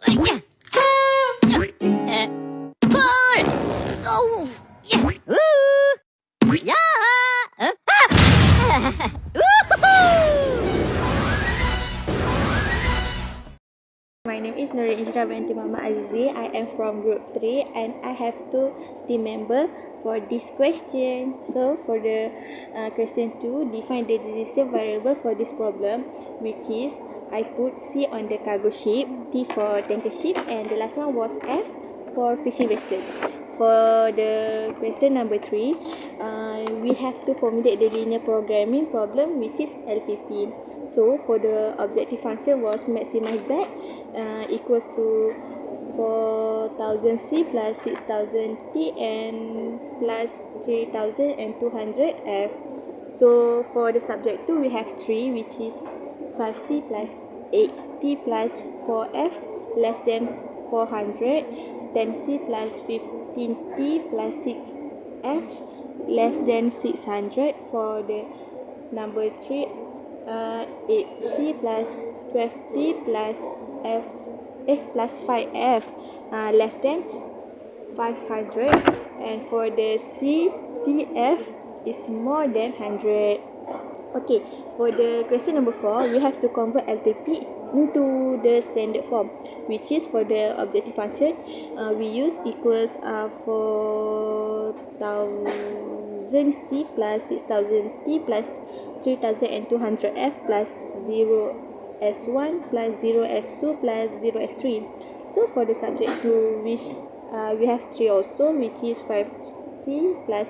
My name is Nurul Ijra binti Muhammad Azizi. I am from group 3 and I have 2 team member for this question. So for the question 2, define the decision variable for this problem, which is I put C on the cargo ship, T for tanker ship, and the last one was F for fishing vessel. For the question number 3, we have to formulate the linear programming problem, which is LPP. So for the objective function was maximize Z equals to 4000 C plus 6000 T and plus 3200 F. So for the subject 2, we have 3, which is 5C plus 8T plus 4F less than 400, 10C plus 15T plus 6F less than 600. For the number 3, 8C plus 12T plus plus 5F less than 500, and for the CTF is more than 100. Okay, for the question number 4, we have to convert LPP into the standard form, which is for the objective function, we use equals 4000 C plus 6000 T plus 3200 F plus 0 S1 plus 0 S2 plus 0 S3. So for the subject 2, which we have 3 also, which is 5C plus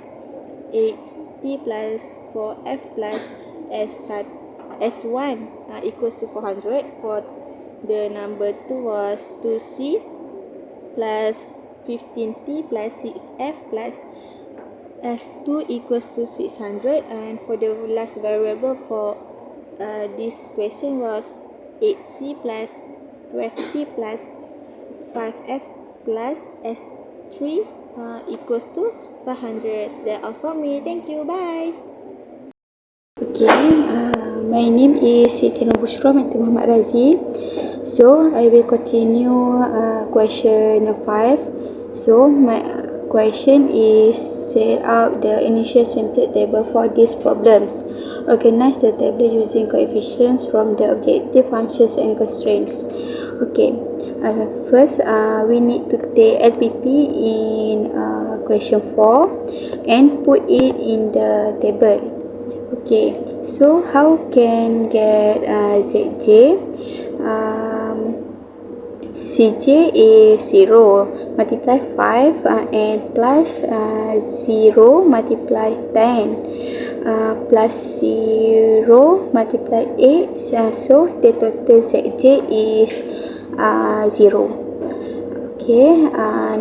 8T plus 4F plus S1 equals to 400. For the number 2 was 2C plus 15T plus 6F plus S2 equals to 600. And for the last variable for this question was 8C plus 12T plus 5F plus S3 equals to 500. That's all from me. Thank you. Bye. Okay, my name is Siti Nubushra binti Muhammad Razi. So I will continue question 5. So my question is set out the initial template table for these problems. Organize the table using coefficients from the objective functions and constraints. Okay, first we need to take LPP in question 4 and put it in the table. Okay, so how can get ZJ? CJ is 0 multiply 5 and plus 0 multiply 10 plus 0 multiply 8, so the total ZJ is 0. Okay,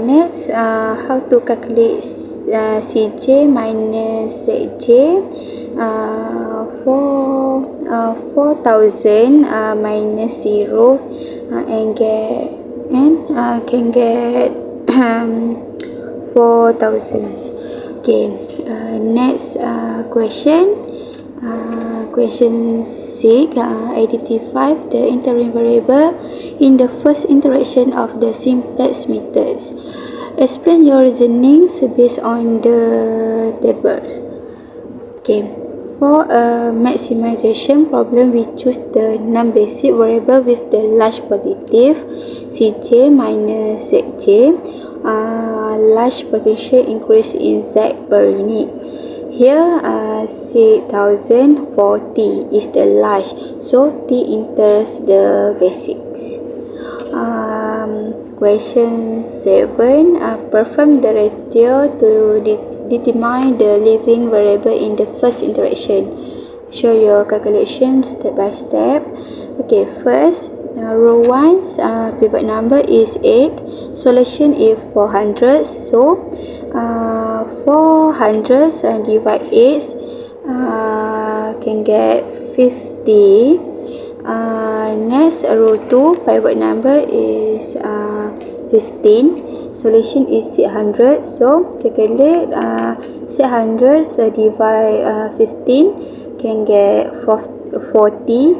next how to calculate CJ minus ZJ. 4000 minus 0 and can get 4000. Okay, next question. Question 6. Identify the interim variable in the first iteration of the simplex methods. Explain your reasonings based on the tables. Okay, for a maximization problem, we choose the non-basic variable with the large positive Cj minus Zj. Large position increase in Z per unit. Here 6040 is the large, so T enters the basics. Question 7. Perform the ratio to determine the leaving variable in the first iteration. Show your calculation step by step. Okay, first row 1 pivot number is 8, solution is 400, so 400 divide 8 can get 50. Next row 2 pivot number is 15, solution is 600, so calculate 600 divide 15 can get 40.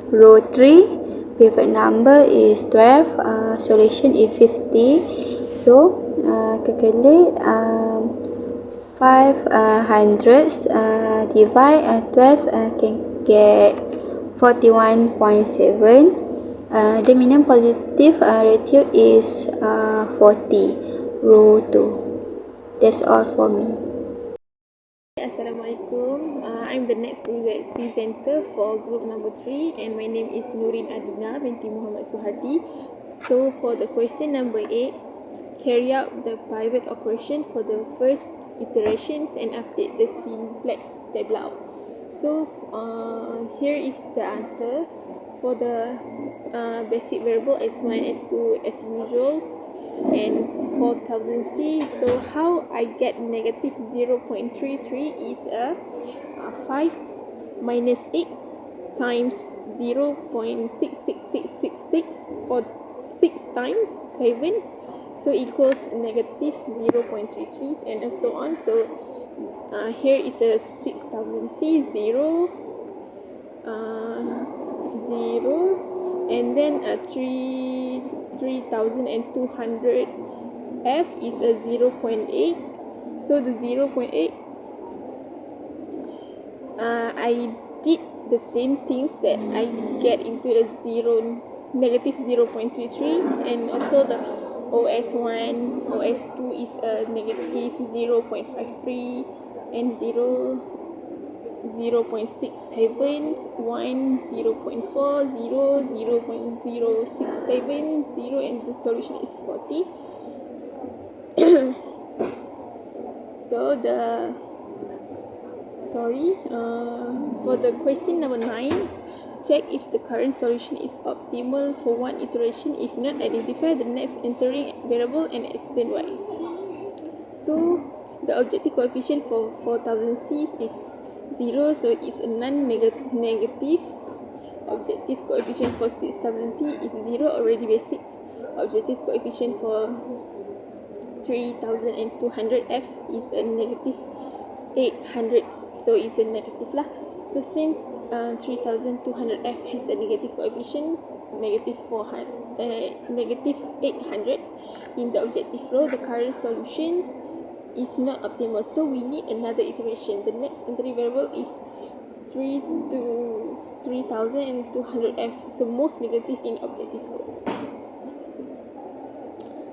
Row 3 pivot number is 12, solution is 50. So calculate 5 hundreds divide 12 can get 41.7. The minimum positive ratio is 40, row 2. That's all for me. Assalamualaikum. I'm the next presenter for group number 3 and my name is Nurin Adina binti Muhammad Suhardi. So for the question number 8, carry out the pivot operation for the first iterations and update the simplex table. So here is the answer for the basic variable s1, s2 as usual and 4000C. So how I get negative 0.33 is 5 minus x times 0.66666 for 6 times 7, so equals negative 0.33 and so on. So here is a 6000T 0 and then 3200 F is a 0.8. So the 0.8 I did the same things that I get into the negative 0.33, and also the OS1 OS2 is a negative 0.53 and 0.67, 1, 0.40, 0.0670, and the solution is 40. So for the question number 9, check if the current solution is optimal for one iteration. If not, identify the next entering variable and explain why. So the objective coefficient for 4000C is 0, so it's a non-negative. Objective coefficient for 6000T is 0, already basics. Objective coefficient for 3200F is a negative 800, so it's a negative lah. So since 3200F has a negative coefficient, negative 800 in the objective row, the current solutions is not optimal, so we need another iteration. The next entry variable is 3200F, so most negative in objective row.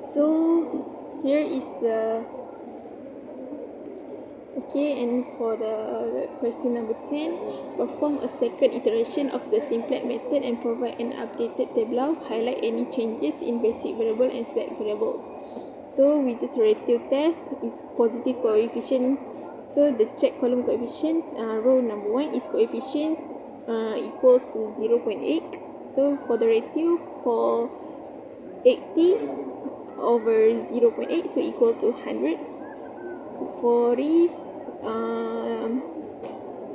So here is the and for the question number 10, perform a second iteration of the simplex method and provide an updated table. Highlight any changes in basic variable and select variables. So we just ratio test is positive coefficient. So the check column coefficients, row number 1 is coefficients equals to 0.8. So for the ratio for 80 over 0.8, so equal to hundreds. 40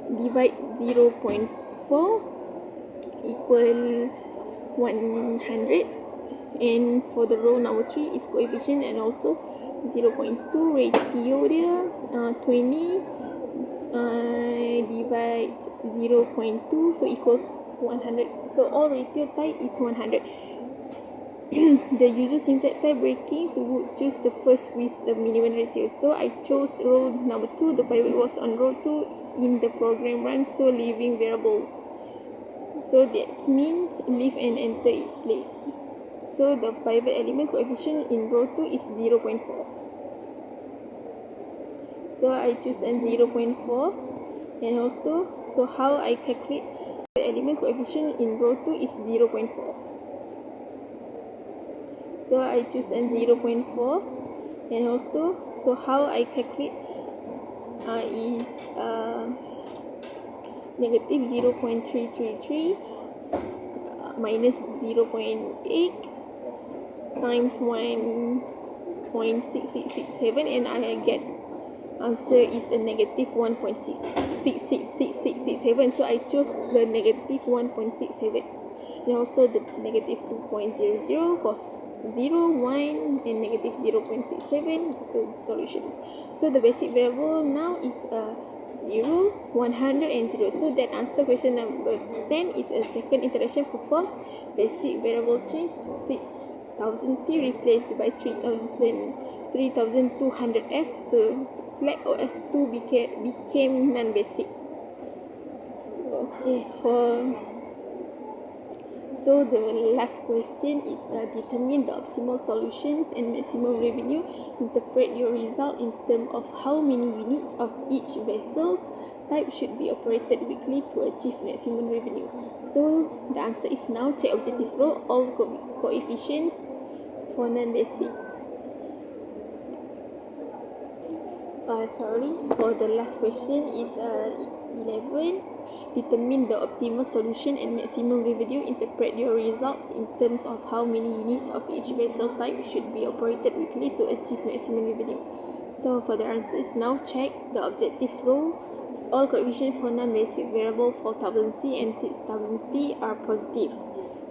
divide 0.4 equal 100, and for the row number 3 is coefficient and also 0.2 ratio dia 20 divide 0.2, so equals 100. So all ratio type is 100. The usual simplex type breakings would choose the first with the minimum ratio. So I chose row number 2. The pivot was on row 2 in the program run, so leaving variables. So that means leave and enter its place. So the pivot element coefficient in row 2 is 0.4. So I choose 0.4, and also so how I calculate the element coefficient in row 2 is 0.4. So I choose 0.4, and also so how I calculate is negative 0.333 minus 0.8 times 1.6667, and I get answer is a negative 1.66667. So I chose the negative 1.67, and also the negative 2.00 cos 0, 1, and negative 0.67. So solutions. So the basic variable now is 0, 100 and 0. So that answer question number 10 is a second iteration perform basic variable change 6000T replaced by 3200F. So select OS2 became non-basic. Okay, so the last question is determine the optimal solutions and maximum revenue. Interpret your result in terms of how many units of each vessel type should be operated weekly to achieve maximum revenue. So the answer is now check objective row, all coefficients for non-basics. For the last question is 11. Determine the optimal solution and maximum revenue. Interpret your results in terms of how many units of each vessel type should be operated weekly to achieve maximum revenue. So for the answers now, check the objective row. All coefficients for non-basic variable 4000C and 6000T are positives.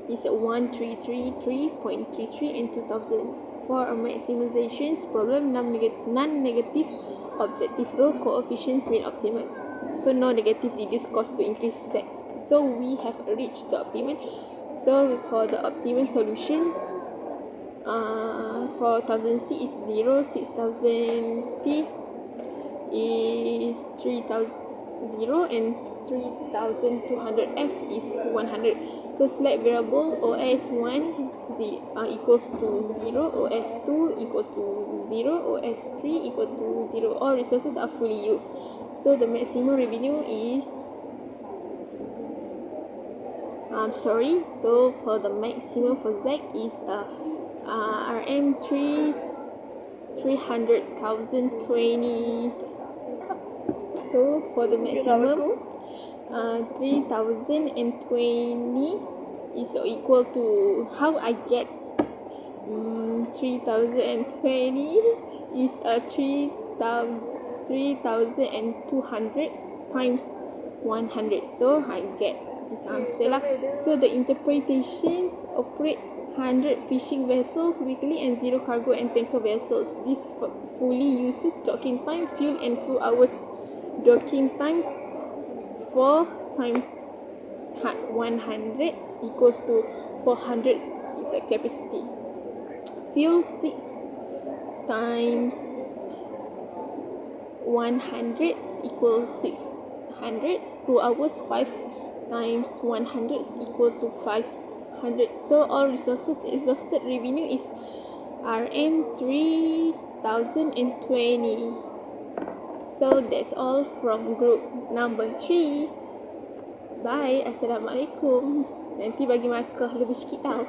Is 1333.33 and 2000. For a maximizations problem, non-negative objective row coefficients mean optimal. So no negative reduce cost to increase sets. So we have reached the optimal. So for the optimal solutions, for 1000C is 0, 6000T is 3000 and 3200F is 100. So select variable OS1 equals to 0, OS2 equal to 0, OS3 equal to 0. All resources are fully used. So the maximum revenue is so for the maximum for Z is RM 300,020. So for the maximum 3020 is equal to, how I get 3020 is 3200 times 100. So I get this answer lah. So the interpretations operate 100 fishing vessels weekly and 0 cargo and tanker vessels. This fully uses docking time, fuel and crew hours. Docking times 4 times 100 equals to 400 is a capacity. Fuel 6 times 100 equals 600. Crew hours 5 times 100 equals to 500. So all resources exhausted revenue is RM 3020. So that's all from group number 3. Bye. Assalamualaikum. Nanti bagi markah lebih sikit tau.